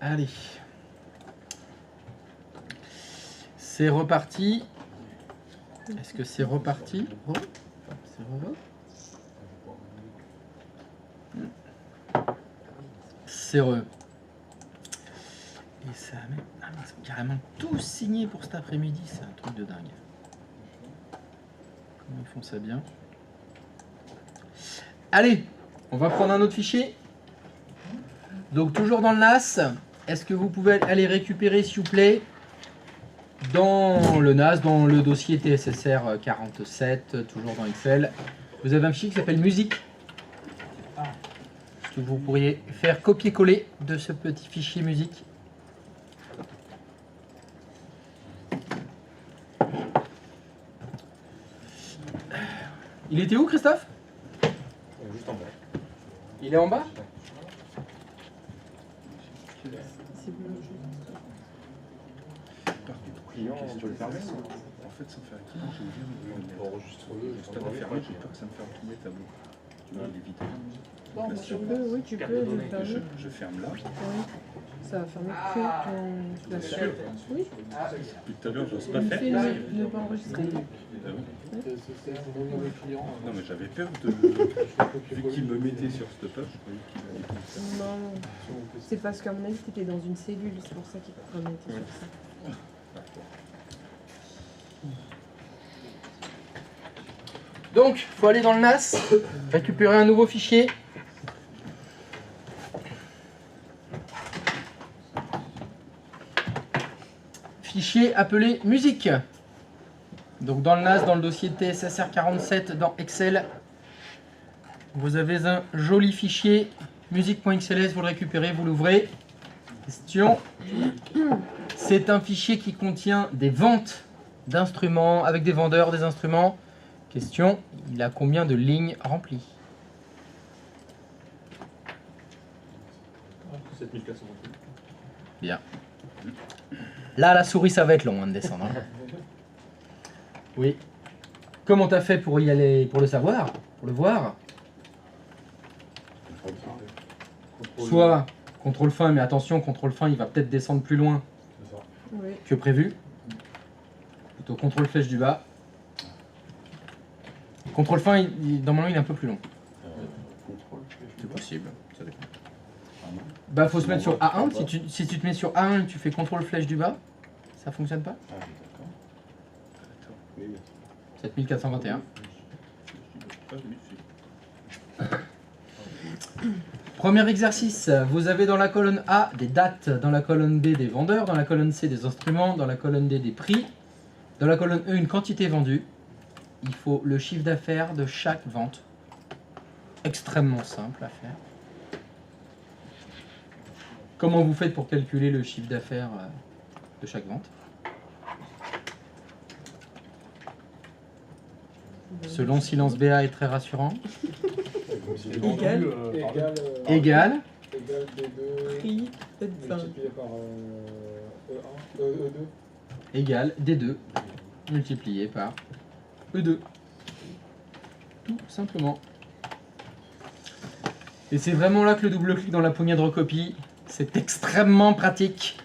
Allez. C'est reparti. Est-ce que c'est reparti? C'est re. C'est re. Et ça a même carrément tout signé pour cet après-midi. C'est un truc de dingue. Comment ils font ça bien? Allez, on va prendre un autre fichier. Donc toujours dans le NAS. Est-ce que vous pouvez aller récupérer, s'il vous plaît, dans le NAS, dans le dossier TSSR 47, toujours dans Excel, vous avez un fichier qui s'appelle musique. Est-ce que vous pourriez faire copier-coller de ce petit fichier musique? Il était où, Christophe? Juste en bas. Il est en bas? Client, tu le permets? En fait, ça fait un client, j'ai oublié de Enregistre-le. juste avant de fermer, j'ai peur que ça me ferme tous mes tableaux. Tu vois, l'éviter. Bon, tu peux, oui, tu peux le fermer. Je ferme là. Oui. Ça va fermer que ton... Bien sûr. Oui. Depuis tout à l'heure, j'ose pas Il faire. fait ne pas enregistrer. Ah oui. Non, mais j'avais peur de. Vu qu'il me mettait sur stoppage, je croyais qu'il allait comme ça. Non, c'est parce qu'à mon avis, tu étais dans une cellule, c'est pour ça qu'il te remettait sur ça. Donc, il faut aller dans le NAS, récupérer un nouveau fichier. Fichier appelé musique. Donc dans le NAS, dans le dossier TSSR 47, dans Excel, vous avez un joli fichier musique.xls, vous le récupérez, vous l'ouvrez. Question. C'est un fichier qui contient des ventes d'instruments, avec des vendeurs des instruments. Question, il a combien de lignes remplies? 7428. Bien. Là, la souris, ça va être long de descendre. Hein. Oui. Comment t'as fait pour y aller, pour le savoir, pour le voir? Soit contrôle fin, mais attention, contrôle fin, il va peut-être descendre plus loin Oui. que prévu. Plutôt contrôle flèche du bas. Contrôle fin, normalement, il est un peu plus long. C'est possible, ça dépend. Bah, faut se mettre sur A1. Si tu te mets sur A1 et que tu fais contrôle flèche du bas, ça fonctionne pas? Ah, d'accord. 7421. Premier exercice, vous avez dans la colonne A des dates, dans la colonne B des vendeurs, dans la colonne C des instruments, dans la colonne D des prix, dans la colonne E une quantité vendue. Il faut le chiffre d'affaires de chaque vente. Extrêmement simple à faire. Comment vous faites pour calculer le chiffre d'affaires de chaque vente? Ce long silence BA est très rassurant. Égal. Égal. D2 Prix, peut-être multiplié par E1, E2. Égal D2 multiplié par E2. Tout simplement. Et c'est vraiment là que le double-clic dans la poignée de recopie, c'est extrêmement pratique.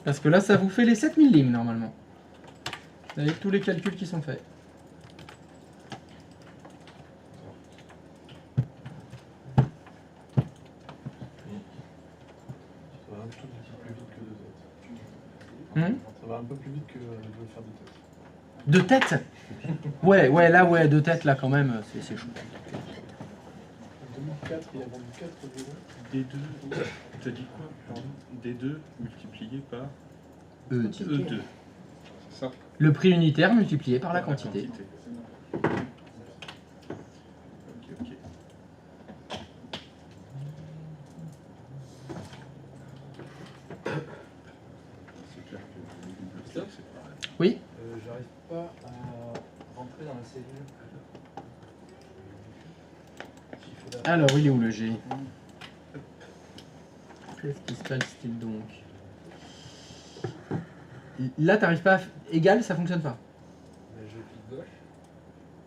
Parce que là, ça vous fait les 7000 lignes normalement. Avec tous les calculs qui sont faits. Ça va un peu plus vite que de faire des tests. De tête? Ouais, là, ouais, de tête, là, quand même, c'est chaud. En 2004, il a vendu 4 vélos. D2, t'as dit quoi? Pardon. D2 multiplié par E2. E2. C'est ça? Le prix unitaire multiplié par la quantité. Ok. C'est clair que le double-clic, c'est pareil. Oui? J'arrive pas à rentrer dans la cellule. Alors, il est où le G? Qu'est-ce qui se passe-t-il donc? Là, t'arrives pas à... Égal, ça fonctionne pas. Je clique gauche,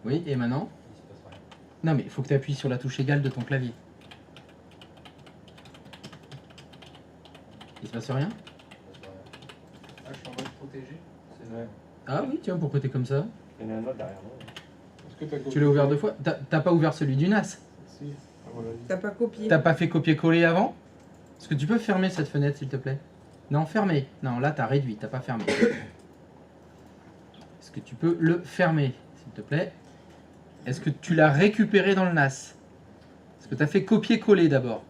Oui, et maintenant? il se passe rien. Non, mais il faut que tu appuies sur la touche égale de ton clavier. Il se passe rien? Ah, je suis en mode protégé. Ouais. Ah oui, tiens, pourquoi t'es comme ça? Il y en a un autre derrière moi. Est-ce que t'as Tu l'as ouvert 2 fois? T'as pas ouvert celui du NAS? Si, à mon avis. T'as pas copié. T'as pas fait copier-coller avant? Est-ce que tu peux fermer cette fenêtre, s'il te plaît? Non, fermer. Non, là, t'as réduit, t'as pas fermé. Est-ce que tu peux le fermer, s'il te plaît? Est-ce que tu l'as récupéré dans le NAS? Est-ce que t'as fait copier-coller d'abord?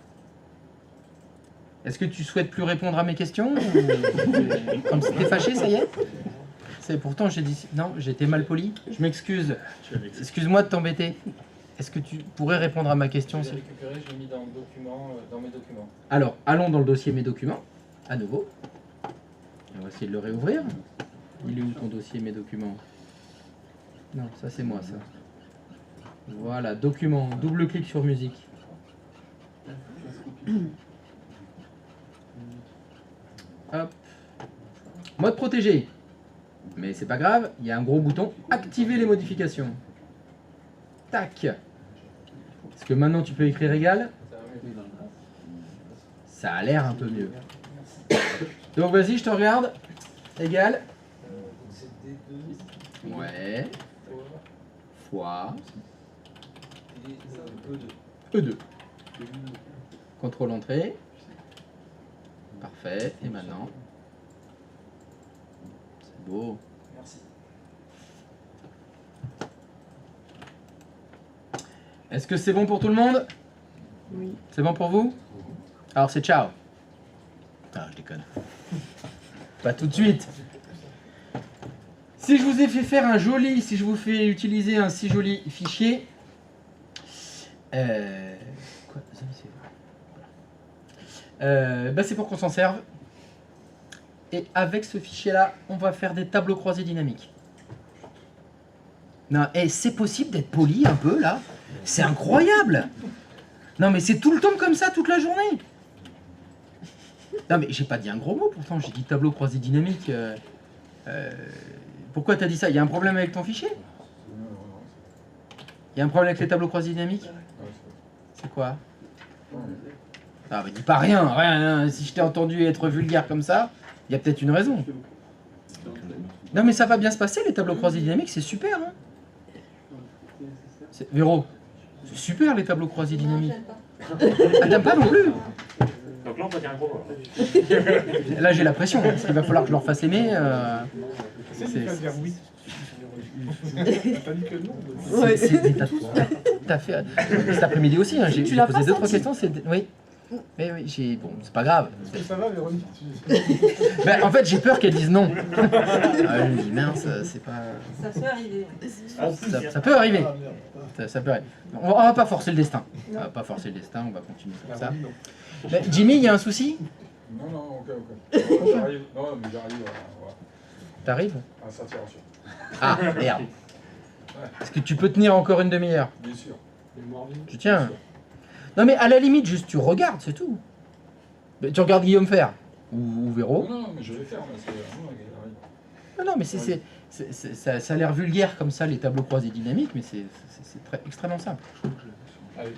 Est-ce que tu souhaites plus répondre à mes questions? Comme si t'es fâché, ça y est? Pourtant, j'ai dit... Non, j'ai été mal poli. Je m'excuse. Excuse-moi de t'embêter. Est-ce que tu pourrais répondre à ma question? J'ai récupéré, j'ai mis dans, le document, dans mes documents. Alors, allons dans le dossier Mes documents, à nouveau. On va essayer de le réouvrir. Il est où ton dossier Mes documents? Non, ça c'est moi, ça. Voilà, documents, double-clic sur musique. Hop. Mode protégé. Mais c'est pas grave, il y a un gros bouton activer les modifications. Tac. Est-ce que maintenant tu peux écrire égal? Ça a l'air un peu mieux. Donc vas-y, je te regarde. Égal. C'est D2 Ouais. Fois. et E2. E2. Contrôle entrée. Parfait. Et maintenant? C'est beau. Merci. Est-ce que c'est bon pour tout le monde? Oui. C'est bon pour vous? Alors c'est ciao. Ah, je déconne. Pas tout de suite. Si je vous ai fait faire un joli, si je vous fais utiliser un si joli fichier, quoi? Bah, c'est pour qu'on s'en serve. Et avec ce fichier-là, on va faire des tableaux croisés dynamiques. Non, et c'est possible d'être poli un peu là? C'est incroyable! Non mais c'est tout le temps comme ça, toute la journée! Non mais j'ai pas dit un gros mot pourtant, j'ai dit tableau croisé dynamique. Pourquoi t'as dit ça? Il y a un problème avec ton fichier? Il y a un problème avec les tableaux croisés dynamiques? C'est quoi? Ah bah dis pas rien, rien, si je t'ai entendu être vulgaire comme ça, il y a peut-être une raison. Non mais ça va bien se passer les tableaux croisés dynamiques, c'est super hein. Véro, c'est super les tableaux croisés dynamiques. Ah t'aimes pas non plus? Donc là, on peut dire un gros mot. Là j'ai la pression, parce qu'il va falloir que je leur fasse aimer. C'est pas dire oui. T'as dit que non. T'as fait cet après-midi aussi, hein, j'ai Tu l'as posé pas 2-3 senti. questions. Oui, mais oui, bon, c'est pas grave. Est-ce que ça va, Véronique? Ben, en fait, j'ai peur qu'elles disent non. Ah, je me dis mince, c'est pas. Ça peut arriver. Ça peut arriver. Ah, merde. Ça peut arriver. On va pas forcer le destin. On va pas forcer le destin, on va continuer comme ça. Non. Ben, Jimmy, il y a un souci? Non, non, ok. J'arrive. Non, mais j'arrive T'arrives? à saturation. Ah, merde. Est-ce que tu peux tenir encore une demi-heure? Bien sûr. Tu tiens? Non mais à la limite, juste tu regardes, c'est tout. Mais tu regardes Guillaume faire. Ou Véro. Non, non, mais je vais faire. Mais c'est vraiment, il arrive. Non, non, mais ça a l'air vulgaire comme ça, les tableaux croisés dynamiques, mais c'est extrêmement simple. Allez,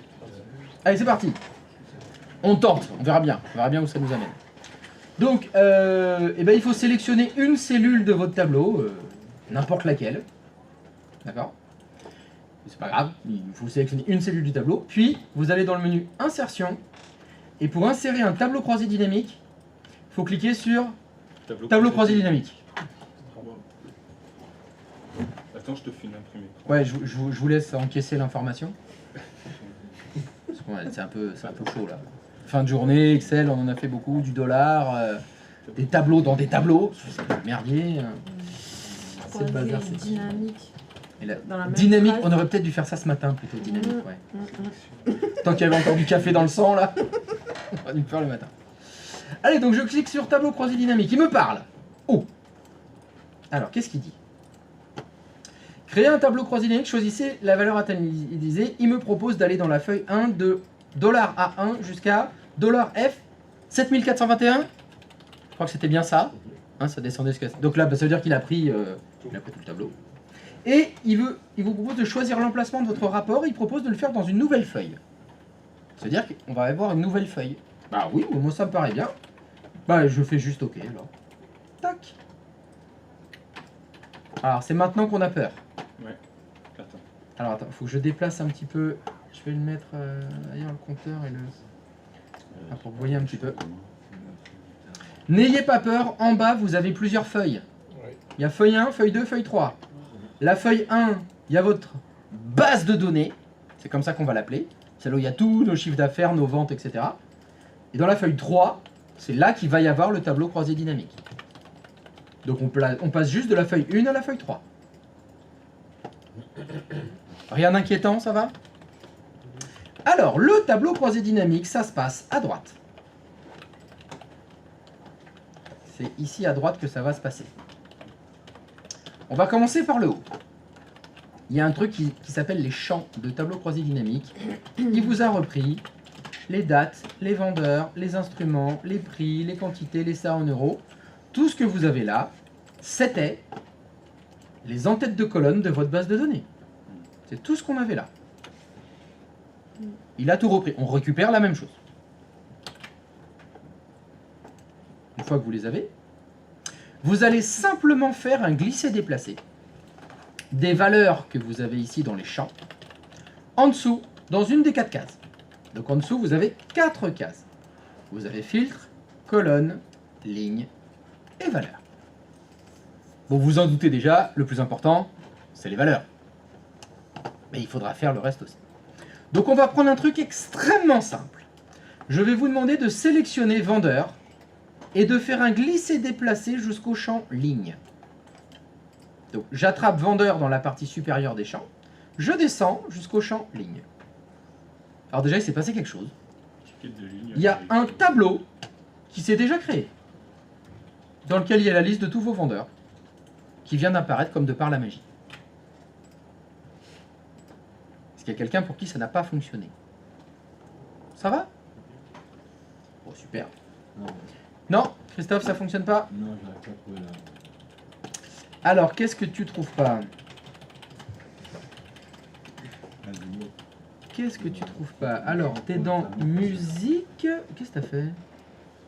Allez, c'est parti. On tente, on verra bien où ça nous amène. Donc, eh ben, il faut sélectionner une cellule de votre tableau, n'importe laquelle. D'accord? C'est pas grave, il faut sélectionner une cellule du tableau. Puis, vous allez dans le menu Insertion. Et pour insérer un tableau croisé dynamique, il faut cliquer sur Tableau croisé dynamique. Attends, je te file l'imprimé. Ouais, je vous laisse encaisser l'information. Parce que c'est un peu chaud là. Fin de journée, Excel, on en a fait beaucoup, du dollar, des tableaux dans des tableaux, c'est un merdier. C'est le bazar, c'est dynamique. Et la Dans la même dynamique, phrase. on aurait peut-être dû faire ça ce matin plutôt, dynamique, ouais. Tant qu'il y avait encore du café dans le sang là, on aurait dû le faire le matin. Allez, donc je clique sur tableau croisé dynamique, il me parle. Oh. Alors, qu'est-ce qu'il dit? Créer un tableau croisé dynamique, choisissez la valeur atomisée. Il me propose d'aller dans la feuille 1 de $A1 jusqu'à $F 7421. Je crois que c'était bien ça. Hein, ça descendait jusqu'à... Donc là, bah, ça veut dire qu'il a pris tout le tableau. Et il vous propose de choisir l'emplacement de votre rapport. Il propose de le faire dans une nouvelle feuille. C'est-à-dire qu'on va avoir une nouvelle feuille. Bah oui, moi ça me paraît bien. Bah, je fais juste OK alors. Tac. Alors, c'est maintenant qu'on a peur. Attends. Alors, attends, faut que je déplace un petit peu. Je vais le mettre ailleurs, le compteur et le. Ah, pour que vous voyez un petit peu. N'ayez pas peur, en bas, vous avez plusieurs feuilles. Ouais. Il y a feuille 1, feuille 2, feuille 3. La feuille 1, il y a votre base de données. C'est comme ça qu'on va l'appeler. C'est là où il y a tous nos chiffres d'affaires, nos ventes, etc. Et dans la feuille 3, c'est là qu'il va y avoir le tableau croisé dynamique. Donc on passe juste de la feuille 1 à la feuille 3. Rien d'inquiétant, ça va? Alors, le tableau croisé dynamique, ça se passe à droite. C'est ici à droite que ça va se passer. On va commencer par le haut. Il y a un truc qui s'appelle les champs de tableau croisé dynamique. Il vous a repris les dates, les vendeurs, les instruments, les prix, les quantités, les ça en euros. Tout ce que vous avez là, c'était les en-têtes de colonne de votre base de données. C'est tout ce qu'on avait là. Il a tout repris. On récupère la même chose. Une fois que vous les avez, vous allez simplement faire un glisser-déplacer des valeurs que vous avez ici dans les champs, en dessous, dans une des 4 cases. Donc en dessous, vous avez 4 cases. Vous avez filtre, colonne, ligne et valeur. Bon, vous en doutez déjà, le plus important, c'est les valeurs. Mais il faudra faire le reste aussi. Donc on va prendre un truc extrêmement simple. Je vais vous demander de sélectionner vendeur et de faire un glisser-déplacer jusqu'au champ ligne. Donc j'attrape vendeur dans la partie supérieure des champs, je descends jusqu'au champ ligne. Alors déjà il s'est passé quelque chose. Il y a un tableau qui s'est déjà créé, dans lequel il y a la liste de tous vos vendeurs, qui vient d'apparaître comme de par la magie. Est-ce qu'il y a quelqu'un pour qui ça n'a pas fonctionné? Ça va? Bon, super. Non, Christophe, ça fonctionne pas? Non, j'arrive pas à trouver là. Alors, qu'est-ce que tu trouves pas? Qu'est-ce que tu trouves pas? Alors, t'es dans musique. Qu'est-ce que t'as fait?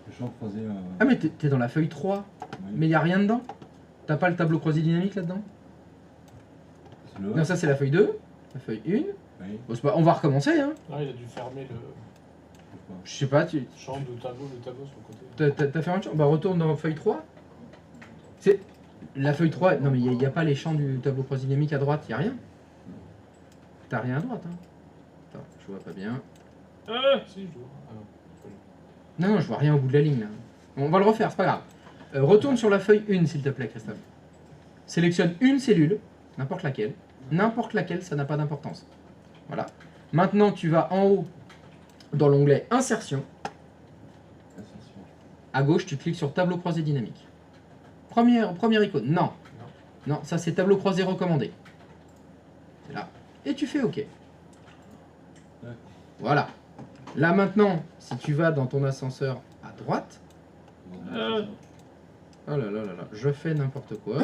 Le champ croisé. Ah, mais t'es dans la feuille 3. Mais il n'y a rien dedans? T'as pas le tableau croisé dynamique là-dedans? Non, ça c'est la feuille 2. La feuille 1. Oui. Bon, on va recommencer, hein. Non, il a dû fermer le Je sais pas, tu champ de tableau, sur le côté. t'as fait un champ? Bah, retourne dans feuille 3. C'est. La feuille 3, non mais il n'y a pas les champs du tableau croisé dynamique à droite, il n'y a rien. T'as rien à droite, hein. Attends, je vois pas bien. Si, je vois. Ah Non, non. non, je vois rien au bout de la ligne là. On va le refaire, c'est pas grave. Retourne sur la feuille 1 s'il te plaît, Christophe. Sélectionne une cellule, n'importe laquelle. N'importe laquelle, ça n'a pas d'importance. Voilà. Maintenant, tu vas en haut dans l'onglet Insertion. À gauche, tu cliques sur Tableau croisé dynamique. Première icône. Non. Non, ça c'est Tableau croisé recommandé. C'est là. Et tu fais OK. Voilà. Là maintenant, si tu vas dans ton ascenseur à droite. Oh là là là là, je fais n'importe quoi.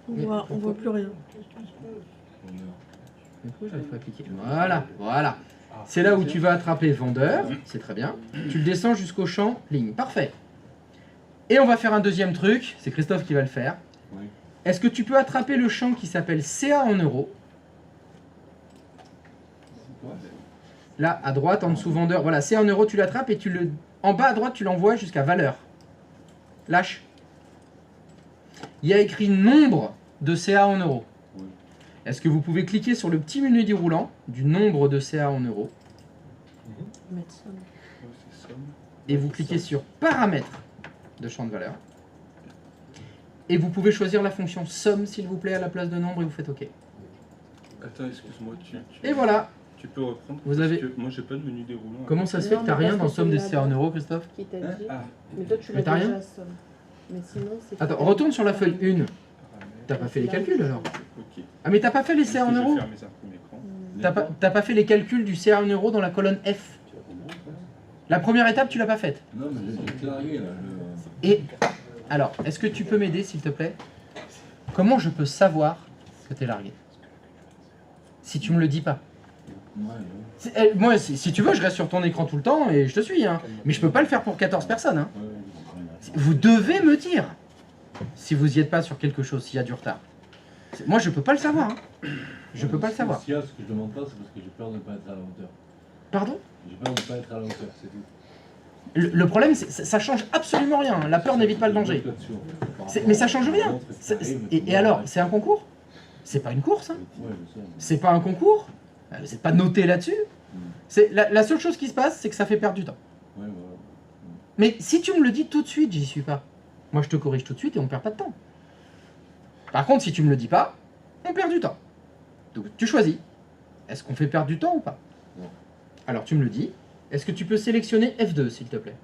On voit plus rien. Pourquoi j'arrive pas à cliquer? Voilà, voilà. C'est là où tu vas attraper vendeur, c'est très bien. Tu le descends jusqu'au champ ligne, parfait. Et on va faire un deuxième truc, c'est Christophe qui va le faire. Oui. Est-ce que tu peux attraper le champ qui s'appelle CA en euros? Là, à droite, en dessous vendeur, voilà, CA en euros, tu l'attrapes et en bas à droite, tu l'envoies jusqu'à valeur. Lâche. Il y a écrit nombre de CA en euros. Oui. Est-ce que vous pouvez cliquer sur le petit menu déroulant du nombre de CA en euros Mettre ça. et vous cliquez sur paramètres de champ de valeur. Et vous pouvez choisir la fonction somme, s'il vous plaît, à la place de nombre et vous faites OK. Attends, excuse-moi, Et voilà. tu peux reprendre Vous parce avez- que moi j'ai pas de menu déroulant. Comment ça se fait que t'as Non, mais rien dans parce que somme des c'est CA en là-bas. euros, Christophe? Qui t'a dit. Ah, Mais toi, tu Mais l'as t'as rien déjà, somme. Mais sinon, c'est. Attends, retourne sur la feuille 1. T'as pas fait les calculs alors? ok. Ah mais t'as pas fait les Est-ce CA en que je vais euros? fermer ça pour l'écran? T'as pas fait les calculs du CA en euros dans la colonne F? La première étape, tu l'as pas faite. Non, mais j'ai largué là. Et alors, est-ce que tu peux m'aider, s'il te plaît? Comment je peux savoir que t'es largué? Si tu me le dis pas. Moi, si tu veux, je reste sur ton écran tout le temps et je te suis. Hein. Mais je peux pas le faire pour 14 personnes. Hein. Vous devez me dire si vous y êtes pas sur quelque chose, s'il y a du retard. Moi, je peux pas le savoir. Hein. Je peux pas le savoir. Ce que je demande pas, c'est parce que j'ai peur de ne pas être à la hauteur. Pardon? J'ai peur de ne pas être à la hauteur, c'est tout. Le problème, ça change absolument rien. La peur n'évite pas le danger. Mais ça change rien. Et alors, c'est un concours? C'est pas une course. Hein. C'est pas un concours. Vous n'êtes pas noté là-dessus. La seule chose qui se passe, c'est que ça fait perdre du temps. Mais si tu me le dis tout de suite, j'y suis pas. Moi, je te corrige tout de suite et on perd pas de temps. Par contre, si tu me le dis pas, on perd du temps. Donc, tu choisis. Est-ce qu'on fait perdre du temps ou pas? Alors, tu me le dis. Est-ce que tu peux sélectionner F2, s'il te plaît?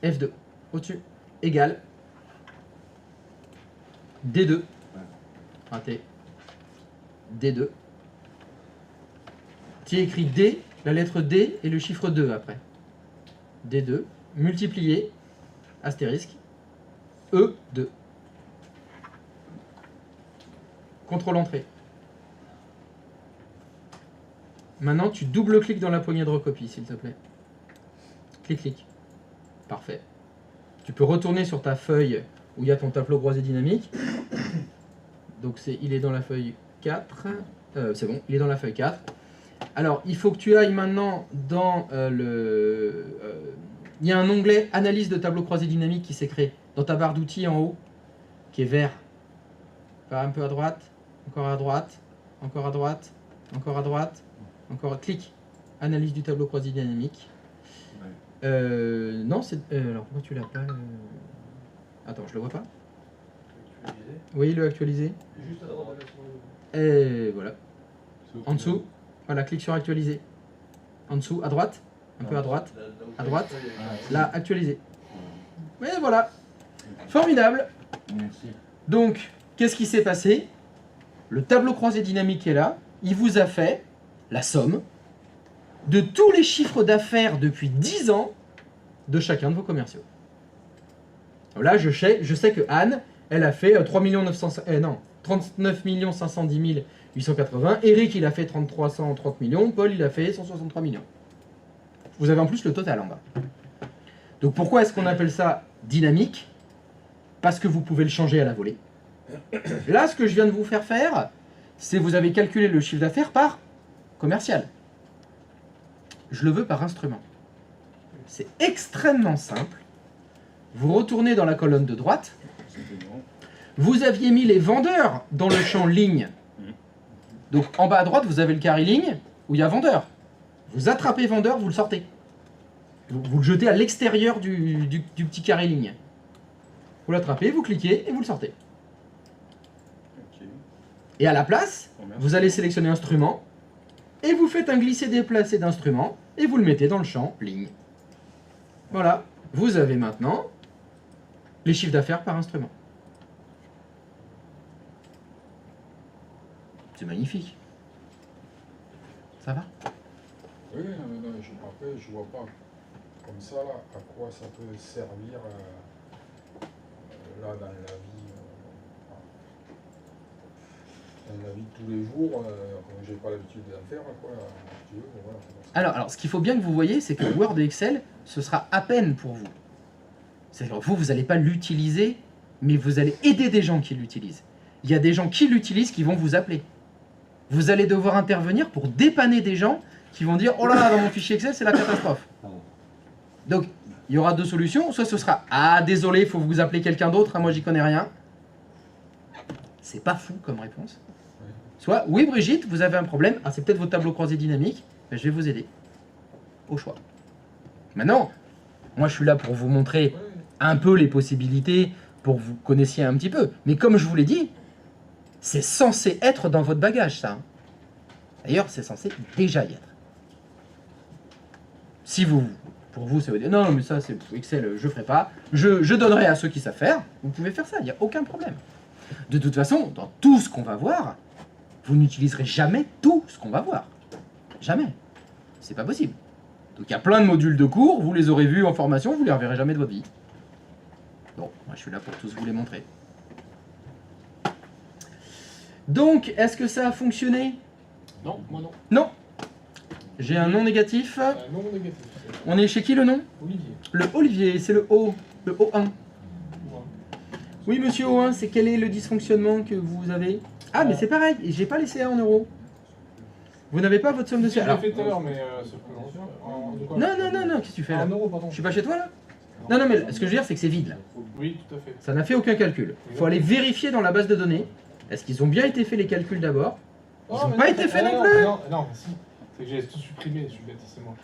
F2. Au-dessus. Égal. D2. Raté. D2. Tu écris D, la lettre D et le chiffre 2 après. D2. Multiplié. Astérisque. E2. Contrôle entrée. Maintenant, tu double-cliques dans la poignée de recopie, s'il te plaît. Clic. Parfait. Tu peux retourner sur ta feuille où il y a ton tableau croisé dynamique. Donc, il est dans la feuille 4. C'est bon, il est dans la feuille 4. Alors, il faut que tu ailles maintenant dans il y a un onglet Analyse de tableau croisé dynamique qui s'est créé dans ta barre d'outils en haut, qui est vert. Pas un peu à droite, encore à droite, encore à droite, encore à droite. Encore, clic, analyse du tableau croisé dynamique. Non, c'est... alors, pourquoi tu l'as pas... Attends, je le vois pas. Actualisé. Oui, le actualiser. Juste à droite. Et voilà. En dessous, voilà, clique sur actualiser. En dessous, à droite, un peu à droite, à droite. Là, actualiser. Et voilà. Formidable. Merci. Donc, qu'est-ce qui s'est passé? Le tableau croisé dynamique est là. Il vous a fait la somme de tous les chiffres d'affaires depuis 10 ans de chacun de vos commerciaux. Alors là, je sais que Anne, elle a fait 39 510 880. Eric, il a fait 330 millions. Paul, il a fait 163 millions. Vous avez en plus le total en bas. Donc pourquoi est-ce qu'on appelle ça dynamique? Parce que vous pouvez le changer à la volée. Là, ce que je viens de vous faire, c'est vous avez calculé le chiffre d'affaires par commercial. Je le veux par instrument. C'est extrêmement simple. Vous retournez dans la colonne de droite. Vous aviez mis les vendeurs dans le champ ligne. Donc en bas à droite, vous avez le carré ligne où il y a vendeur. Vous attrapez vendeur, vous le sortez. Vous le jetez à l'extérieur du petit carré ligne. Vous l'attrapez, vous cliquez et vous le sortez. Et à la place, vous allez sélectionner instrument et vous faites un glisser-déplacer d'instrument et vous le mettez dans le champ ligne. Voilà, vous avez maintenant les chiffres d'affaires par instrument. C'est magnifique. Ça va? Oui, non, après, je vois pas comme ça, là, à quoi ça peut servir là, dans la vie de tous les jours, comme j'ai pas l'habitude d'en faire, quoi, si tu veux, voilà, alors, ce qu'il faut bien que vous voyez, c'est que Word et Excel, ce sera à peine pour vous. C'est-à-dire, vous n'allez pas l'utiliser, mais vous allez aider des gens qui l'utilisent. Il y a des gens qui l'utilisent qui vont vous appeler. Vous allez devoir intervenir pour dépanner des gens qui vont dire « Oh là là, dans mon fichier Excel, c'est la catastrophe ». Donc, il y aura deux solutions. Soit ce sera « Ah, désolé, il faut vous appeler quelqu'un d'autre, moi j'y connais rien ». C'est pas fou comme réponse. Soit « Oui, Brigitte, vous avez un problème. Ah, c'est peut-être votre tableau croisé dynamique. Ben, je vais vous aider. » Au choix. Maintenant, moi je suis là pour vous montrer un peu les possibilités, pour que vous connaissiez un petit peu. Mais comme je vous l'ai dit, c'est censé être dans votre bagage, ça. D'ailleurs, c'est censé déjà y être. Si pour vous, ça veut dire non, mais ça, c'est Excel, je ferai pas. Je donnerai à ceux qui savent faire. Vous pouvez faire ça, il n'y a aucun problème. De toute façon, dans tout ce qu'on va voir, vous n'utiliserez jamais tout ce qu'on va voir. Jamais. C'est pas possible. Donc il y a plein de modules de cours, vous les aurez vus en formation, vous les reverrez jamais de votre vie. Bon, moi je suis là pour tous vous les montrer. Donc, est-ce que ça a fonctionné? Non, moi non. Non. J'ai un non négatif. Non négatif. On est chez qui le nom? Olivier. Le Olivier, c'est le O. Le O1. Ouais. Oui, monsieur O1, c'est quel est le dysfonctionnement que vous avez? Ah, mais c'est pareil, j'ai pas les CA en euros. Vous n'avez pas votre somme de Si, je CA. l'ai fait tout à l'heure, mais c'est plus long. De quoi? Non, qu'est-ce que tu fais là? En euros, pardon. Je suis pas chez toi là? Non, mais ce que je veux dire, c'est que c'est vide là. Oui, tout à fait. Ça n'a fait aucun calcul. Il faut aller vérifier dans la base de données. Est-ce qu'ils ont bien été faits les calculs d'abord? Ils Oh, n'ont mais pas non, été faits non, non non, plus. Non, si. C'est que j'ai tout supprimé, je suis bête, c'est moi.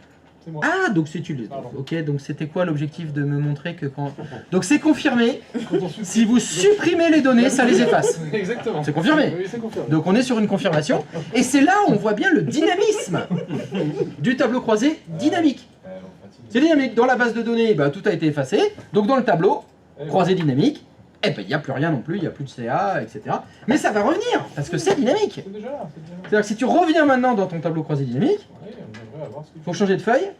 C'est moi. Ah, donc c'est tu les. Pardon. Ok, donc c'était quoi l'objectif de me montrer que quand. Donc c'est confirmé. Quand on supprime- Si vous supprimez les données, ça les efface. Exactement. C'est confirmé. Oui, c'est confirmé. Donc on est sur une confirmation. Et c'est là où on voit bien le dynamisme du tableau croisé dynamique. C'est dynamique. Dans la base de données, bah, tout a été effacé. Donc dans le tableau croisé dynamique, eh ben, il n'y a plus rien non plus, il n'y a plus de CA, etc. Mais ça va revenir, parce que c'est dynamique. C'est déjà là, c'est déjà là. C'est-à-dire que si tu reviens maintenant dans ton tableau croisé dynamique, Oui, on devrait avoir ce qu'il il faut changer de feuille.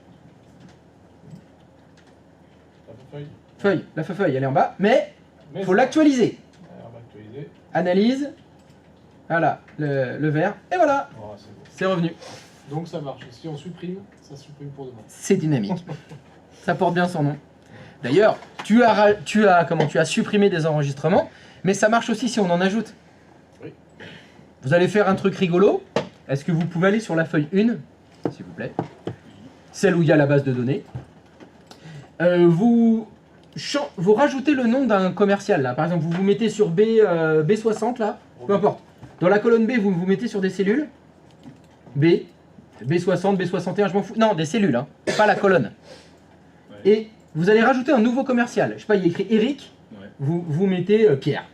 Feuille. La feuille, elle est en bas, mais Mais il faut l'actualiser. On va actualiser. Analyse, voilà, le vert, et voilà, Oh, c'est bon. c'est revenu. Donc ça marche. Si on supprime, ça supprime pour demain. C'est dynamique. Ça porte bien son nom. D'ailleurs, tu as supprimé des enregistrements, mais ça marche aussi si on en ajoute. Oui. Vous allez faire un truc rigolo. Est-ce que vous pouvez aller sur la feuille 1, s'il vous plaît, celle où il y a la base de données. Vous rajoutez le nom d'un commercial, là. Par exemple, vous vous mettez sur B60, là, peu importe. Dans la colonne B, vous vous mettez sur des cellules. B60, B61, je m'en fous. Non, des cellules, hein, pas la colonne. Ouais. Et vous allez rajouter un nouveau commercial. Je sais pas, il y a écrit Eric, Ouais. vous mettez Pierre.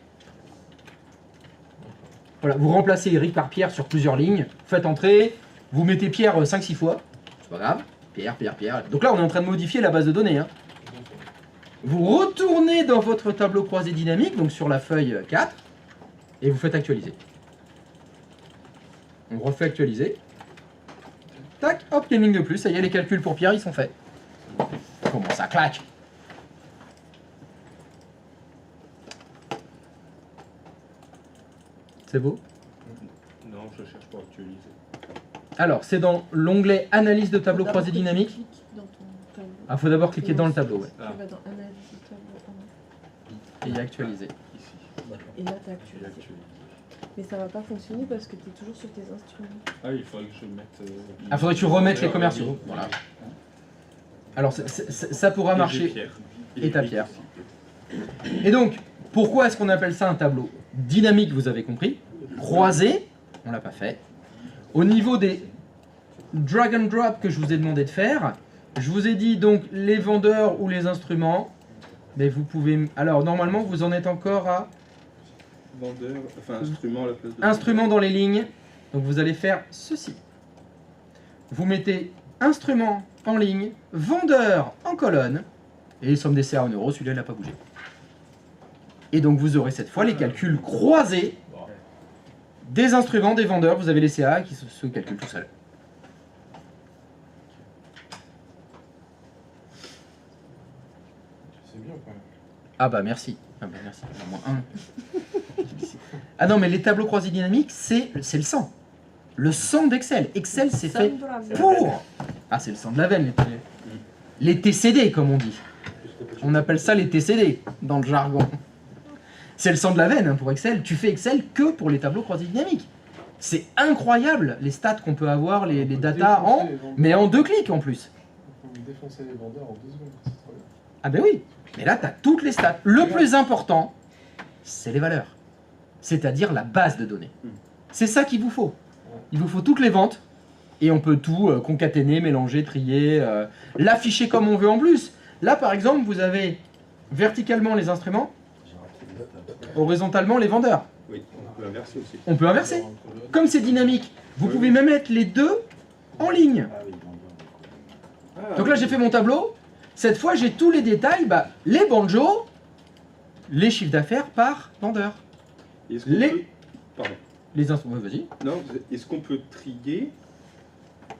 Voilà, vous remplacez Eric par Pierre sur plusieurs lignes. Faites entrer, vous mettez Pierre 5-6 fois. C'est pas grave. Pierre. Donc là, on est en train de modifier la base de données. Hein. Vous retournez dans votre tableau croisé dynamique, donc sur la feuille 4, et vous faites actualiser. On refait actualiser. Tac, hop, il y a une ligne de plus. Ça y est, les calculs pour Pierre, ils sont faits. Comment ça claque? C'est beau? Non, je cherche pas à actualiser. Alors, c'est dans l'onglet Analyse de tableau D'abord croisé que tu dynamique. cliques dans ton tableau. Ah, faut d'abord cliquer dans le tableau, ouais. Tu vas dans Analyse du tableau 1. Et y actualiser. Ici. Et là, tu J'ai actualisé. actualisé. Mais ça va pas fonctionner parce que tu es toujours sur tes instruments. Ah, il faudrait que je mette. Ah, faudrait que tu remettes les commerciaux. Voilà. Alors, ça pourra marcher. Et ta Pierre. Et donc, pourquoi est-ce qu'on appelle ça un tableau dynamique, vous avez compris? Croisé, on l'a pas fait. Au niveau des drag and drop que je vous ai demandé de faire, je vous ai dit donc les vendeurs ou les instruments. Mais vous pouvez... Alors, normalement, vous en êtes encore à Vendeur, enfin instrument à la place de. instrument dans les lignes. Donc, vous allez faire ceci. Vous mettez instrument en ligne, vendeur en colonne, et somme des CA en euros, celui-là, il n'a pas bougé. Et donc, vous aurez cette fois les calculs croisés des instruments, des vendeurs. Vous avez les CA qui se calculent tout seuls. C'est bien quand même. Ah bah merci. Ah bah merci. Au moins un. Ah non, mais les tableaux croisés dynamiques, c'est le sang. Le sang d'Excel. Excel, c'est fait pour. Ah, c'est le sang de la veine, les TCD, comme on dit. On appelle ça les TCD dans le jargon. C'est le sang de la veine hein, pour Excel. Tu fais Excel que pour les tableaux croisés dynamiques. C'est incroyable les stats qu'on peut avoir, les datas en, mais en 2 clics en plus. On peut défoncer les vendeurs en 2 secondes. C'est trop bien. Ah ben oui, mais là tu as toutes les stats. Le plus important, c'est les valeurs. C'est-à-dire la base de données. C'est ça qu'il vous faut. Il vous faut toutes les ventes et on peut tout concaténer, mélanger, trier, l'afficher comme on veut en plus. Là par exemple, vous avez verticalement les instruments, horizontalement les vendeurs. Oui, on peut inverser aussi. On peut inverser. Comme c'est dynamique, vous pouvez même mettre les deux en ligne. Ah, Donc là j'ai fait mon tableau. Cette fois j'ai tous les détails, les banjos, les chiffres d'affaires par vendeur. Est-ce qu'on les- peut... Pardon. Les instruments, vas-y. Non, est-ce qu'on peut trier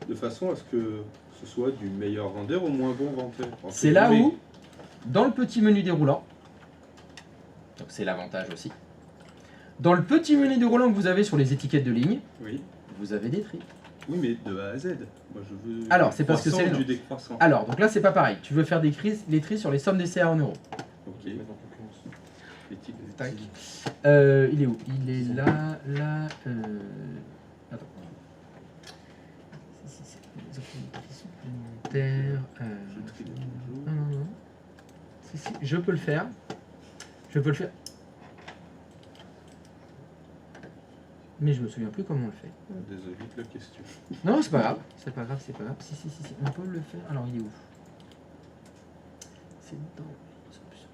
de façon à ce que ce soit du meilleur vendeur au moins bon vendeur? Entre C'est là guillemets. où, dans le petit menu déroulant, donc c'est l'avantage aussi, Dans le petit menu de Roland que vous avez sur les étiquettes de ligne, Oui. vous avez des tris. Oui, mais de A à Z. Moi, je veux. Alors, c'est parce que croissant c'est- du décroissant. Alors, donc là, c'est pas pareil. Tu veux faire les tris sur les sommes des CA en euros. Ok. Mettre en concurrence. Étiquette. Tac. Il est où? Il est là, là. Attends. C'est les opportunités supplémentaires. Je trie les bonjours. Non, non, non. Si, je peux le faire. Je peux le faire. Mais je me souviens plus comment on le fait. Désolé de la question. Non, c'est pas grave. C'est pas grave, c'est pas grave. Si. On peut le faire. Alors, il est où? C'est dans les options.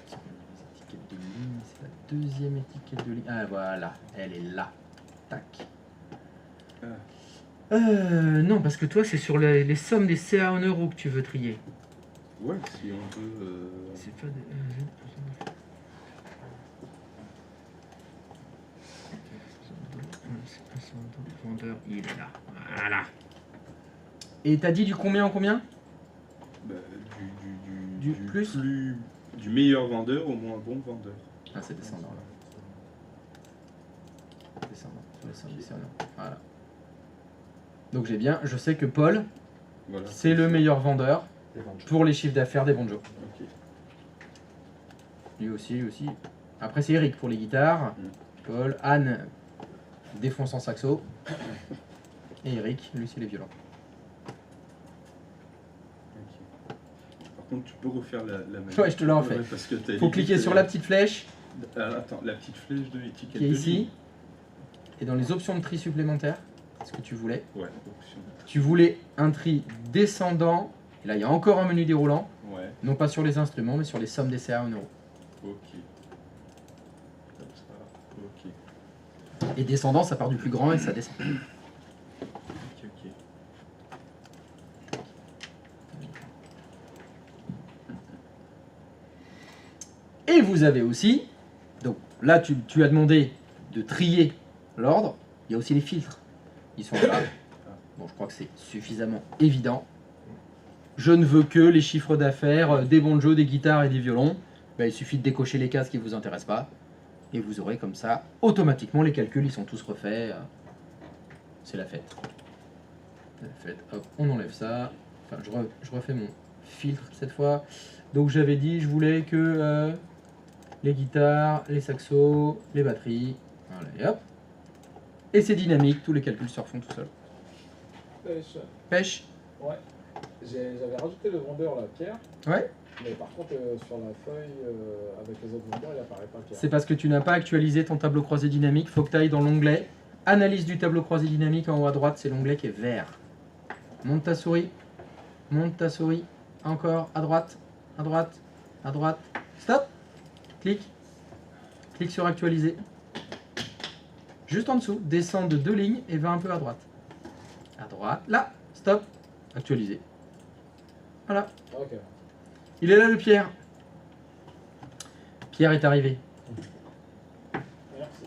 C'est quoi les étiquettes de ligne? C'est la deuxième étiquette de ligne. Ah, voilà. Elle est là. Tac. Non, parce que toi, c'est sur les sommes des CA en euros que tu veux trier. Ouais, si on veut. C'est pas vendeur, il est là. Voilà. Et t'as dit du combien en combien? Bah, Du plus du meilleur vendeur au moins bon vendeur. Ah, c'est descendant là. Descendant, sur les sommes des CA en euros. Voilà. Donc j'ai bien, je sais que Paul, Voilà. c'est le meilleur vendeur pour les chiffres d'affaires des Bonjo. Ok. Lui aussi, lui aussi. Après, c'est Eric pour les guitares. Paul, Anne, défonce en saxo. Et Eric, lui, c'est les violons. Ok. Par contre, tu peux refaire la manip. Ouais, je te l'en refais. Parce que t'as Faut dit cliquer que- sur la petite flèche Attends, la petite flèche de l'étiquette. qui est de ici. ligne. Et dans les options de tri supplémentaires, c'est ce que tu voulais. Ouais, option. Tu voulais un tri descendant. Et là, il y a encore un menu déroulant. Ouais, Non pas sur les instruments, mais sur les sommes des CA en euros. ok. Comme ça, ok. Et descendant, ça part du plus grand et ça descend. Ok, ok. Et vous avez aussi, donc là tu as demandé de trier l'ordre, il y a aussi les filtres. Ils sont là. Bon, je crois que c'est suffisamment évident. Je ne veux que les chiffres d'affaires des banjos, des guitares et des violons. Ben, il suffit de décocher les cases qui ne vous intéressent pas. Et vous aurez comme ça, automatiquement, les calculs, ils sont tous refaits. C'est la fête. C'est la fête. Hop, on enlève ça. Enfin, je refais mon filtre cette fois. Donc j'avais dit, je voulais que les guitares, les saxos, les batteries. Voilà, et hop. Et c'est dynamique, tous les calculs se refont tout seuls. Pêche. Ouais. J'avais rajouté le vendeur là, Pierre. Ouais. Mais par contre, sur la feuille avec les autres vendeurs, il apparaît pas Pierre. C'est parce que tu n'as pas actualisé ton tableau croisé dynamique. Faut que tu ailles dans l'onglet Analyse du tableau croisé dynamique en haut à droite. C'est l'onglet qui est vert. Monte ta souris. Monte ta souris. Encore à droite. À droite. À droite. Stop. Clique. Clique sur actualiser. Juste en dessous. Descends de 2 lignes et va un peu à droite. À droite. Là. Stop. Actualiser. Voilà. Ok. Il est là le Pierre. Pierre est arrivé. Merci.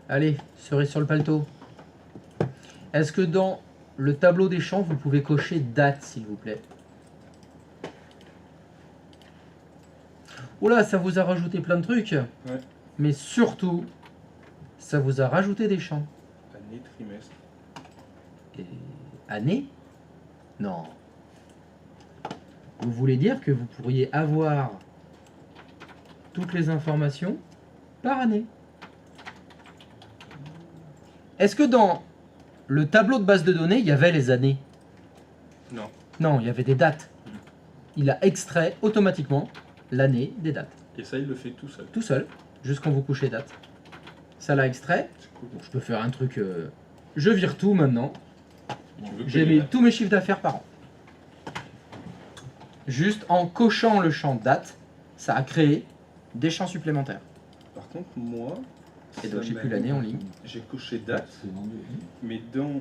Allez, cerise sur le paletot. Est-ce que dans le tableau des champs, vous pouvez cocher date, s'il vous plaît. Oula, ça vous a rajouté plein de trucs. Ouais. Mais surtout, ça vous a rajouté des champs. Année, trimestre. Et année? Non. Vous voulez dire que vous pourriez avoir toutes les informations par année. Est-ce que dans le tableau de base de données, il y avait les années? Non. Non, il y avait des dates. Il a extrait automatiquement l'année des dates. Et ça, il le fait tout seul. Tout seul, juste quand vous couchez date. Ça l'a extrait. C'est cool. Bon, je peux faire un truc... je vire tout maintenant. Tu veux que J'ai mis tous mes chiffres d'affaires par an. Juste en cochant le champ date, ça a créé des champs supplémentaires. Par contre, moi... Et donc ça j'ai m'a- plus l'année en ligne. J'ai coché date, mais dans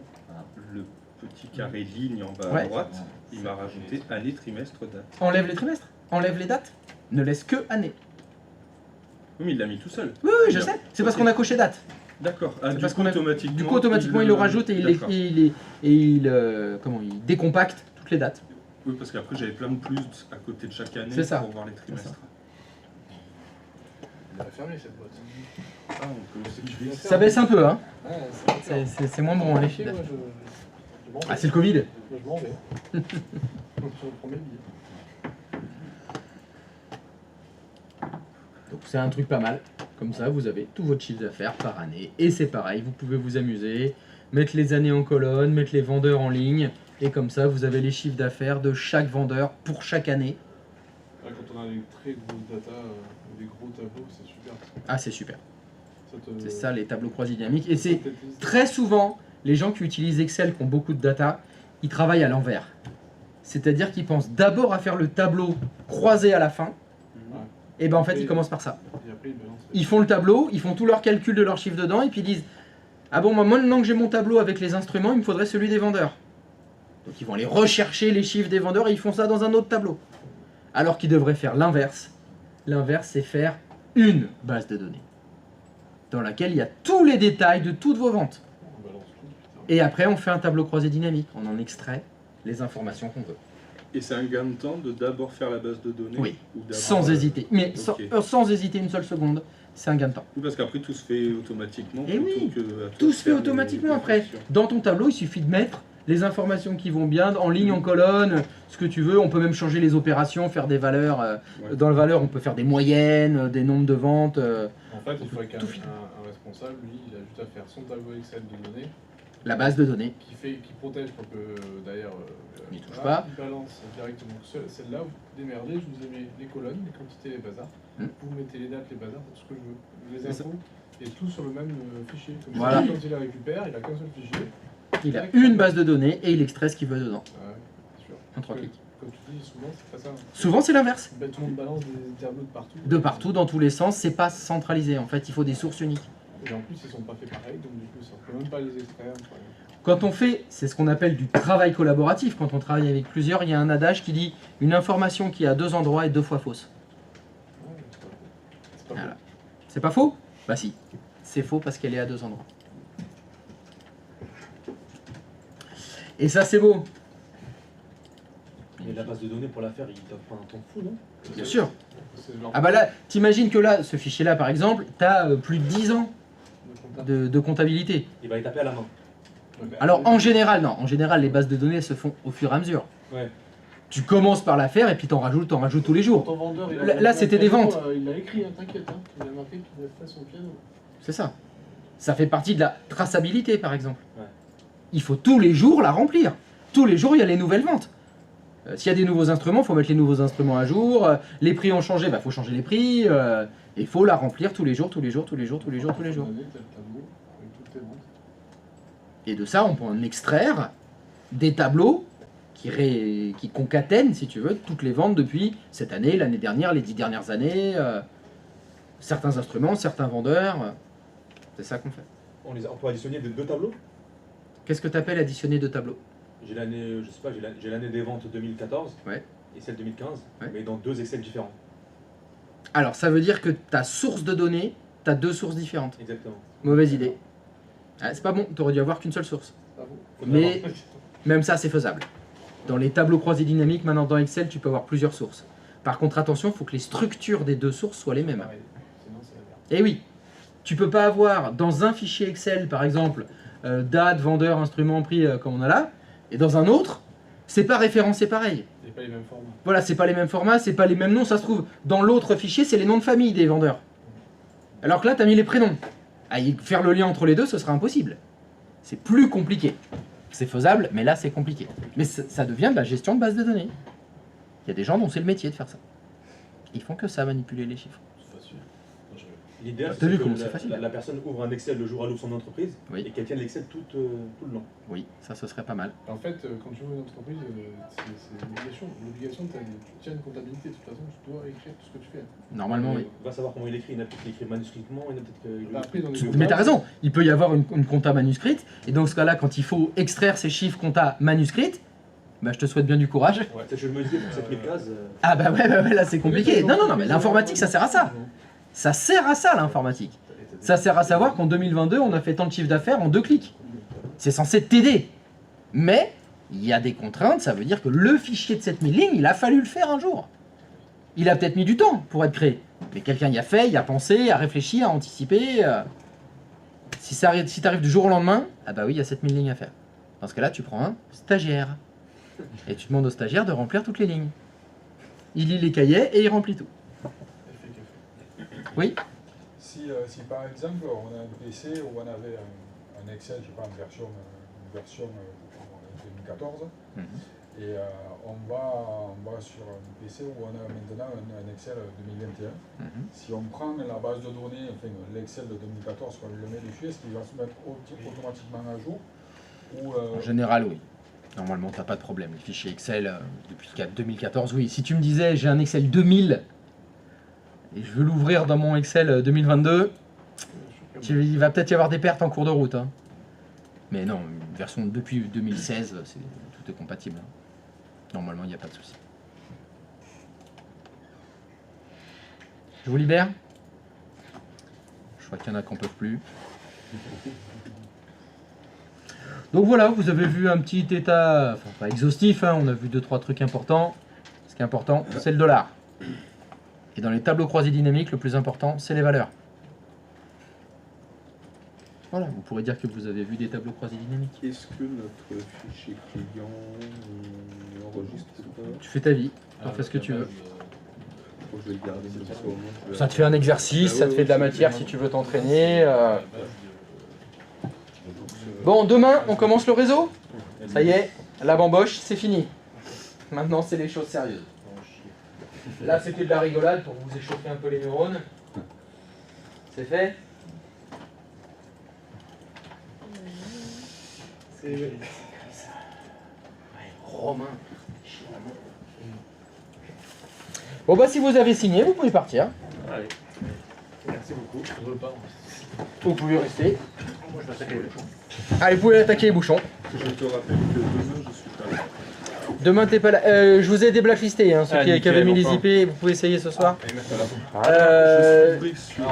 le petit carré ligne en bas Ouais. à droite, il m'a rajouté année, trimestre, date. Enlève les trimestres, enlève les dates, ne laisse que année. Oui, mais il l'a mis tout seul. Oui, je sais, c'est parce Ok. qu'on a coché date. D'accord. Ah, C'est du parce coup, qu'on a- automatiquement... Du coup, automatiquement, il le rajoute et D'accord. il décompacte toutes les dates. Oui, parce qu'après, j'avais plein de plus à côté de chaque année C'est ça. pour voir les trimestres. Il a fermé cette boîte. Ah, on peut aussi... Ça baisse un peu, hein. Ouais, C'est moins bon, les chier, chiffres moi, d'affaires. je m'en vais. Ah, c'est le Covid. Moi, je m'en vais. Je prends mes billets. Donc c'est un truc pas mal. Comme ça, vous avez tout votre chiffre d'affaires par année. Et c'est pareil, vous pouvez vous amuser, mettre les années en colonne, mettre les vendeurs en ligne. Et comme ça, vous avez les chiffres d'affaires de chaque vendeur pour chaque année. Ouais, quand on a des très grosses data, des gros tableaux, c'est super. Ah, c'est super. Ça te- C'est ça, les tableaux croisés dynamiques. Et c'est ça t'attise. très souvent, les gens qui utilisent Excel, qui ont beaucoup de data, ils travaillent à l'envers. C'est-à-dire qu'ils pensent d'abord à faire le tableau croisé à la fin. Et ben en fait, ils commencent par ça. Et après, ils balancent. Ils font le tableau, ils font tous leurs calculs de leurs chiffres dedans, et puis ils disent ah bon, moi maintenant que j'ai mon tableau avec les instruments, il me faudrait celui des vendeurs. Donc ils vont aller rechercher les chiffres des vendeurs et ils font ça dans un autre tableau. Alors qu'ils devraient faire l'inverse. L'inverse, c'est faire une base de données dans laquelle il y a tous les détails de toutes vos ventes. On balance tout, putain. Et après, on fait un tableau croisé dynamique. On en extrait les informations qu'on veut. Et c'est un gain de temps de d'abord faire la base de données Oui, ou d'abord- sans hésiter. Mais Ok. sans hésiter une seule seconde, c'est un gain de temps. Oui, parce qu'après tout se fait automatiquement. Eh oui, plutôt que à toi tout de se fait faire automatiquement les après. fonctions. Dans ton tableau, il suffit de mettre les informations qui vont bien, en ligne, en colonne, ce que tu veux. On peut même changer les opérations, faire des valeurs. Ouais. Dans le valeur, on peut faire des moyennes, des nombres de ventes. En fait, il faudrait qu'un tout filmer. un responsable, lui, il a juste à faire son tableau Excel de données La base de données. qui protège pour que d'ailleurs Il touche voilà, pas. il balance directement celle-là, vous démerdez, je vous ai mis les colonnes, les quantités, les bazars. Vous mettez les dates, les bazars, ce que je veux, les C'est infos, et tout sur le même fichier. Comme Voilà. ça, quand il la récupère, il a qu'un seul fichier. Il a une base de données et il extrait ce qu'il veut dedans. Ouais, c'est sûr. En 3 Que- clics. Comme tu dis, souvent c'est pas ça. Souvent, c'est l'inverse. Ben, tout le monde balance des tableaux de partout. De partout, dans tous les sens, c'est pas centralisé. En fait, il faut des sources uniques. Et en plus, ils sont pas faits pareil, donc du coup, ça on peut même pas les extraire. Enfin, Quand on fait, c'est ce qu'on appelle du travail collaboratif. Quand on travaille avec plusieurs, il y a un adage qui dit une information qui est à 2 endroits est 2 fois fausse. ouais, c'est pas faux. C'est pas Voilà. faux. C'est pas faux? Bah si. C'est faux parce qu'elle est à 2 endroits. Et ça, c'est beau. Mais la base de données pour la faire, il doit prendre un temps fou, non? Bien sûr. C'est genre Ah bah là, t'imagines que là, ce fichier-là, par exemple, t'as plus de 10 ans de compta. de comptabilité. Il va les taper à la main. Ouais, ben, Alors en général, non. En général, les bases de données elles se font au fur et à mesure. Ouais. Tu commences par la faire et puis t'en rajoutes tous les jours. Ton vendeur, il a Là, vendu un c'était des piano, ventes. Il l'a écrit, hein, t'inquiète, hein. Il a marqué qu'il a fait son piano. C'est ça. Ça fait partie de la traçabilité, par exemple. Ouais. Il faut tous les jours la remplir. Tous les jours, il y a les nouvelles ventes. S'il y a des nouveaux instruments, il faut mettre les nouveaux instruments à jour. Les prix ont changé, il faut changer les prix. Il faut la remplir tous les jours, tous les jours, tous les jours, tous les jours, tous les jours. T'as le tableau avec toutes tes ventes. Et de ça, on peut en extraire des tableaux qui concatènent, si tu veux, toutes les ventes depuis cette année, l'année dernière, les 10 dernières années. Certains instruments, certains vendeurs. C'est ça qu'on fait. On peut additionner deux tableaux. Qu'est-ce que tu appelles additionner deux tableaux? J'ai l'année, je sais pas, j'ai l'année des ventes 2014 Ouais. et celle 2015, Ouais. mais dans 2 Excel différents. Alors, ça veut dire que ta source de données, tu as 2 sources différentes. Exactement. Mauvaise idée. Ah, c'est pas bon, tu aurais dû avoir qu'une seule source. Pas bon. Faut Mais- Même ça, c'est faisable. Dans les tableaux croisés dynamiques, maintenant dans Excel, tu peux avoir plusieurs sources. Par contre, attention, il faut que les structures des deux sources soient les mêmes. Pareil. Sinon, c'est la merde. Et oui, tu peux pas avoir dans un fichier Excel, par exemple, date, vendeur, instrument, prix, comme on a là, et dans un autre, c'est pas référencé pareil. C'est pas les mêmes formats. Voilà, c'est pas les mêmes formats, c'est pas les mêmes noms, ça se trouve, dans l'autre fichier, c'est les noms de famille des vendeurs. Alors que là, tu as mis les prénoms. Faire le lien entre les deux, ce sera impossible. C'est plus compliqué. C'est faisable, mais là, c'est compliqué. Mais ça devient de la gestion de base de données. Il y a des gens dont c'est le métier de faire ça. Ils font que ça, manipuler les chiffres. C'est facile. Non, je- L'idéal, T'as vu c'est comment que c'est facile. la personne ouvre un Excel le jour où elle ouvre son entreprise Oui. et qu'elle tienne l'Excel tout le long. Oui, ça, ce serait pas mal. En fait, quand tu ouvres une entreprise, c'est une obligation. L'obligation, tu tiens une comptabilité. De toute façon, tu dois écrire tout ce que tu fais. Normalement, oui. On va savoir comment il écrit. Il y en a peut-être qui écrit manuscritement, il y en a peut-être Bah, après, dans les que. Mais t'as raison, il peut y avoir une compta manuscrite, et dans ce cas-là, quand il faut extraire ces chiffres compta manuscrites, bah, je te souhaite bien du courage. Ouais, ça, je me disais pour 7000 cases. Ah bah ouais, là c'est compliqué. Non, mais l'informatique, ça sert à ça. Ça sert à ça, l'informatique. Ça sert à savoir qu'en 2022, on a fait tant de chiffre d'affaires en 2 clics. C'est censé t'aider. Mais il y a des contraintes, ça veut dire que le fichier de 7000 lignes, il a fallu le faire un jour. Il a peut-être mis du temps pour être créé. Mais quelqu'un y a fait, y a pensé, a réfléchi, a anticipé. Si t'arrives du jour au lendemain, ah bah oui, il y a 7000 lignes à faire. Dans ce cas-là, tu prends un stagiaire. Et tu demandes au stagiaire de remplir toutes les lignes. Il lit les cahiers et il remplit tout. Oui. Si par exemple on a un PC où on avait un Excel, je sais pas, une version 2014, et on va sur un PC où on a maintenant un Excel 2021. Si on prend la base de données, enfin l'Excel de 2014, on le met dessus, est-ce qu'il va se mettre automatiquement à jour ou, En général, oui. Normalement, t'as pas de problème. Les fichiers Excel, depuis 2014, oui. Si tu me disais, j'ai un Excel 2000 et je veux l'ouvrir dans mon Excel 2022, il va peut-être y avoir des pertes en cours de route. Hein. Mais non, une version depuis 2016, tout est compatible. Hein. Normalement, il n'y a pas de souci. Je vous libère. Je crois qu'il y en a qui n'en peuvent plus. Donc voilà, vous avez vu un petit état, enfin pas exhaustif, hein, on a vu 2-3 trucs importants. Ce qui est important, c'est le dollar. Et dans les tableaux croisés dynamiques, le plus important, c'est les valeurs. Voilà, vous pourrez dire que vous avez vu des tableaux croisés dynamiques. Est-ce que notre fichier client enregistre ou pas? Tu fais ta vie, tu en fais ce que tu veux. Faut que je vais le garder comme ça au moins. je vais- Ça te fait un exercice, ça te fait de la matière si tu veux t'entraîner. Bon, demain, on commence le réseau. Ça y est, la bamboche, c'est fini. Maintenant, c'est les choses sérieuses. Là, c'était de la rigolade pour vous échauffer un peu les neurones. C'est fait. Romain. Bon bah si vous avez signé, vous pouvez partir. Allez. Merci beaucoup. Je veux pas. Vous pouvez rester. Moi, je vais attaquer les bouchons. Allez, vous pouvez attaquer les bouchons. Je te rappelle que demain je suis pas là. Demain t'es pas là. Je vous ai déblacklisté, hein, ceux qui avaient mis les IP, vous pouvez essayer ce soir. Je suis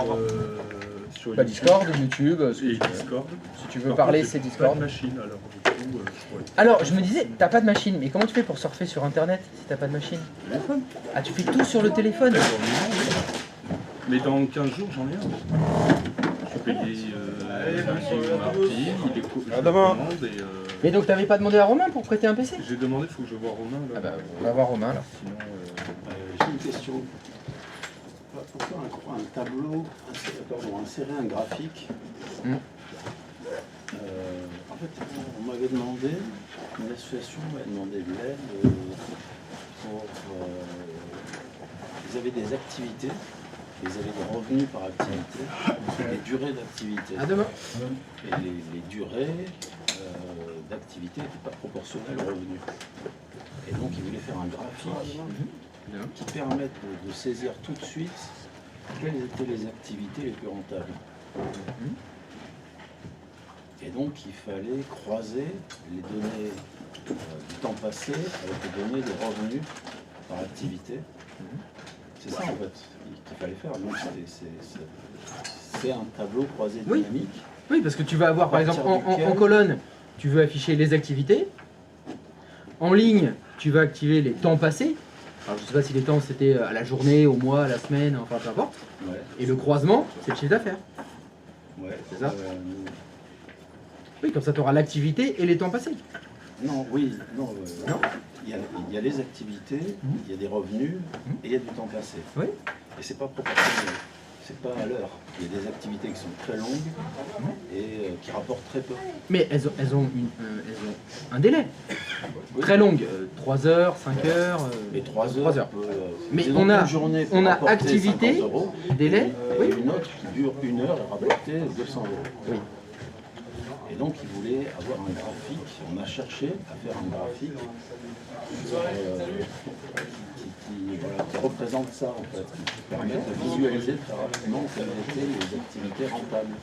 sur Bah, Discord, YouTube, ce que et tu veux. Discord. Si tu veux Par parler, contre, c'est j'ai Discord. Pas de machine, alors du coup, je pourrais. Alors, je me disais, t'as pas de machine, mais comment tu fais pour surfer sur internet si t'as pas de machine? Téléphone. Ah, tu fais tout sur le téléphone? Mais dans 15 jours, j'en ai un. Je paye mardi, il est commande et Mais donc t'avais pas demandé à Romain pour prêter un PC? j'ai demandé, il faut que je vois Romain là. Ah bah, on va voir Romain alors. Sinon, J'ai une question. Pour faire un tableau, insérer un graphique, Mm. en fait, on m'avait demandé, une association m'avait demandé de l'aide pour. Ils avaient des activités, ils avaient des revenus par activité, des durées d'activité. À demain. Et les durées d'activité n'étaient pas proportionnelles aux revenus. Et donc, ils voulaient faire un graphique qui permette de saisir tout de suite quelles étaient les activités les plus rentables. Et donc, il fallait croiser les données du temps passé avec les données des revenus par activité. C'est ça, en fait, qu'il fallait faire. Donc, c'est un tableau croisé Oui. dynamique. Oui, parce que tu vas avoir, par À partir exemple, en duquel- colonne, tu veux afficher les activités, En ligne, tu vas activer les temps passés. Alors je sais pas si les temps c'était à la journée, au mois, à la semaine, enfin peu importe. Ouais. Et le croisement, c'est le chiffre d'affaires. Ouais. C'est ça Oui, comme ça tu auras l'activité et les temps passés. Non, oui, non. Non il y a les activités, il y a des revenus et il y a du temps passé. Oui. Et c'est pas proportionnel. C'est pas à l'heure. Il y a des activités qui sont très longues et qui rapportent très peu. Mais elles ont un délai. Très longue, 3 heures, 5 heures. Et 3 3 heures. Mais disons on a, qu'une journée peut on a rapporter activité, 50 € délai. et Oui. une autre qui dure 1 heure et rapporter 200 €. Oui. Et donc il voulait avoir un graphique, on a cherché à faire un graphique qui représente ça en fait, qui permet de visualiser très rapidement quelles étaient les activités rentables.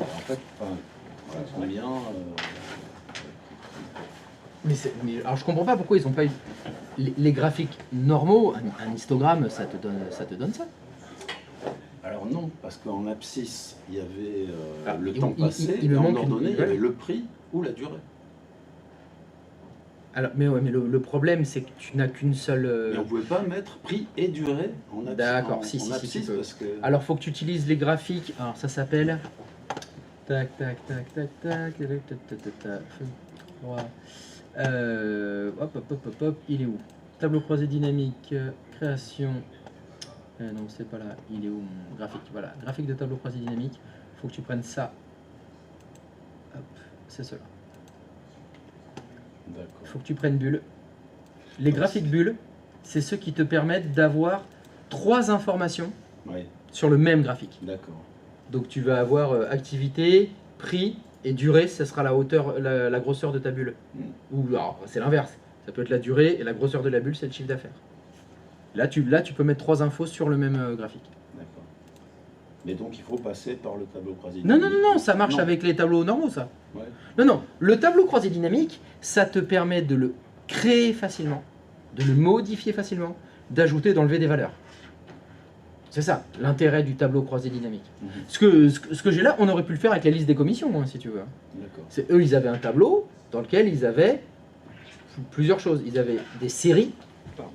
En fait, combien... Mais alors je comprends pas pourquoi ils ont pas eu les graphiques normaux, un histogramme, ça te donne ça. Alors non, parce qu'en abscisse, il y avait le il- temps il- passé, il me et en manque une- ordonnée, il y avait ouais. le prix ou la durée. Alors, mais ouais, mais le problème c'est que tu n'as qu'une seule. Et on ne pouvait pas mettre prix et durée en abscisse. D'accord, si, abscisse tu peux. parce que... Alors faut que tu utilises les graphiques. Alors ça s'appelle. Tac tac tac tac tac tac tac tac tac tac. Voilà. Hop hop hop hop hop. Il est où? Tableau croisé dynamique, création. Non, c'est pas là. Il est où mon graphique? Voilà, graphique de tableau croisé dynamique. Faut que tu prennes ça. Hop, c'est cela. D'accord. Faut que tu prennes bulle. Les graphiques bulles, c'est ceux qui te permettent d'avoir 3 informations Oui, sur le même graphique. d'accord. Donc tu vas avoir activité, prix et durée, ça sera la hauteur, la grosseur de ta bulle. Ou alors c'est l'inverse. Ça peut être la durée et la grosseur de la bulle, c'est le chiffre d'affaires. Là tu peux mettre 3 infos sur le même graphique. D'accord. Mais donc il faut passer par le tableau croisé. Non, non, non, non, ça marche Non. avec les tableaux normaux, ça. Ouais. Non, non, le tableau croisé dynamique, ça te permet de le créer facilement, de le modifier facilement, d'ajouter, d'enlever des valeurs. C'est ça, l'intérêt du tableau croisé dynamique. Mhm. Ce que j'ai là, on aurait pu le faire avec la liste des commissions, hein, si tu veux. D'accord. C'est eux, ils avaient un tableau dans lequel ils avaient plusieurs choses. Ils avaient des séries,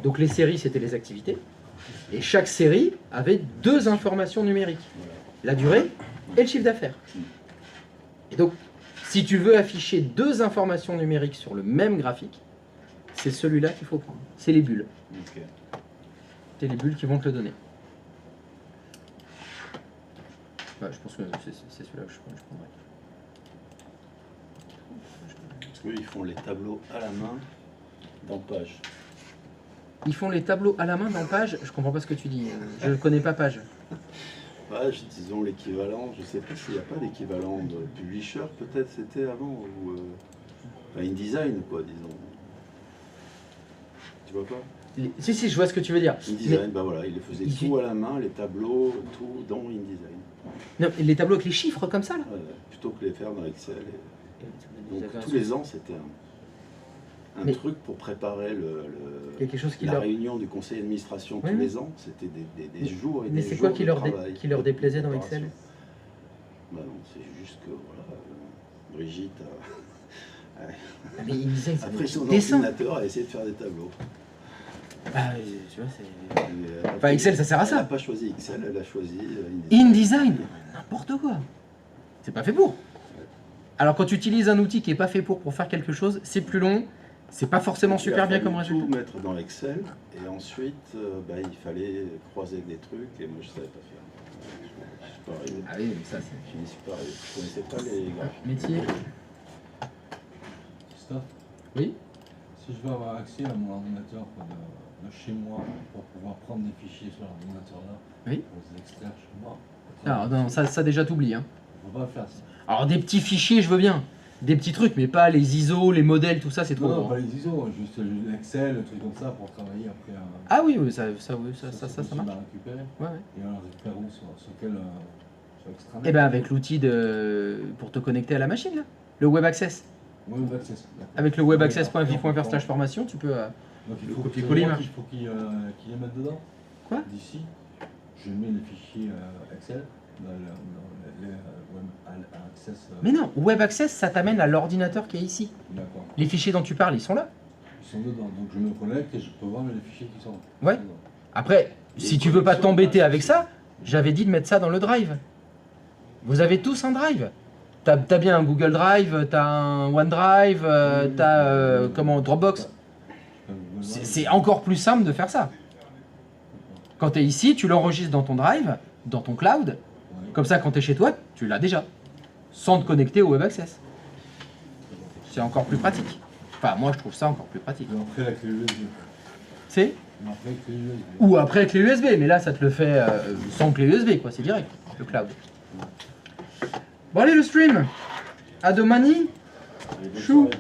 donc les séries, c'était les activités, et chaque série avait 2 informations numériques, Voilà. la durée et le chiffre d'affaires. Et donc, si tu veux afficher 2 informations numériques sur le même graphique, c'est celui-là qu'il faut prendre. C'est les bulles. Ok. C'est les bulles qui vont te le donner. Ouais, je pense que c'est celui-là que je prendrais. Parce qu'eux, ils font les tableaux à la main dans Page. Ils font les tableaux à la main dans Page. Je comprends pas ce que tu dis. Je ne connais pas Page. Page, disons l'équivalent, je sais pas s'il n'y a pas d'équivalent de Publisher, peut-être c'était avant, ou enfin, InDesign, quoi, disons. Tu vois pas? Si, si, je vois ce que tu veux dire. InDesign, bah voilà, il les faisait il- tout à la main, les tableaux, tout dans InDesign. Non, les tableaux avec les chiffres comme ça, là. Ouais, plutôt que les faire dans Excel. Donc Vous avez tous les ans, c'était un Mais- truc pour préparer Il y a quelque chose qui la leur... réunion du conseil d'administration Oui, tous oui. les ans. C'était des jours et Mais des c'est jours quoi qui de leur, travail, qui leur de déplaisait dans préparation. Excel? Bah non, c'est juste que voilà, Brigitte Mais InDesign, a ça pris son veut dessin. ordinateur et a essayé de faire des tableaux. Ah, tu vois, c'est... Et, Enfin, Excel, ça sert à Elle n'a ça. pas choisi Excel, elle a choisi InDesign. InDesign, n'importe quoi. C'est pas fait pour. Alors quand tu utilises un outil qui est pas fait pour faire quelque chose, c'est plus long, c'est pas forcément Donc, il a super bien fallu comme résultat. tout mettre dans Excel et ensuite bah, il fallait croiser des trucs et moi je savais pas faire. Je suis pas arrivé. Ah oui, mais ça c'est... Je n'y suis pas arrivé. Je connaissais pas les graphiques. Métier. Christophe, Oui. si je veux avoir accès à mon ordinateur de chez moi pour pouvoir prendre des fichiers sur l'ordinateur là, Oui. pour les extraire chez moi, Alors non, ça déjà t'oublies. Hein. on va pas faire ça. Alors des petits fichiers, je veux bien. Des petits trucs, mais pas les ISO, les modèles, tout ça, c'est trop Non, non, gros. pas les ISO, juste l'Excel, le truc comme ça pour travailler après. Ah oui, oui, ça marche. possible à récupérer. Ouais, ouais. Et alors, je récupère où sur quel sur extranet? Et ben avec l'outil pour te connecter à la machine, là. Le Web Access. Web Access. d'accord. Avec le webaccess.fi.fr/formation, tu peux... Donc il le faut copier-coller marche. qu'il les mette dedans. Quoi? D'ici, je mets les fichiers Excel dans les web access. Mais non, Web Access, ça t'amène à l'ordinateur qui est ici. D'accord. Les fichiers dont tu parles, ils sont là. Ils sont dedans, donc je me connecte et je peux voir les fichiers qui sont Ouais. dedans. Après, si tu veux pas t'embêter avec ça, j'avais dit de mettre ça dans le Drive. Vous avez tous un Drive. T'as bien un Google Drive, t'as un OneDrive, t'as comment, Dropbox. C'est encore plus simple de faire ça. Quand tu es ici, tu l'enregistres dans ton Drive, dans ton cloud. Comme ça, quand tu es chez toi, tu l'as déjà. Sans te connecter au Web Access. C'est encore plus pratique. Enfin, moi, je trouve ça encore plus pratique. Et après la clé USB. C'est Après la clé USB. Ou après clé USB, mais là, ça te le fait sans clé USB, quoi. C'est direct, le cloud. Bon, allez, le stream. À domani. Allez, bonne Chou. soirée.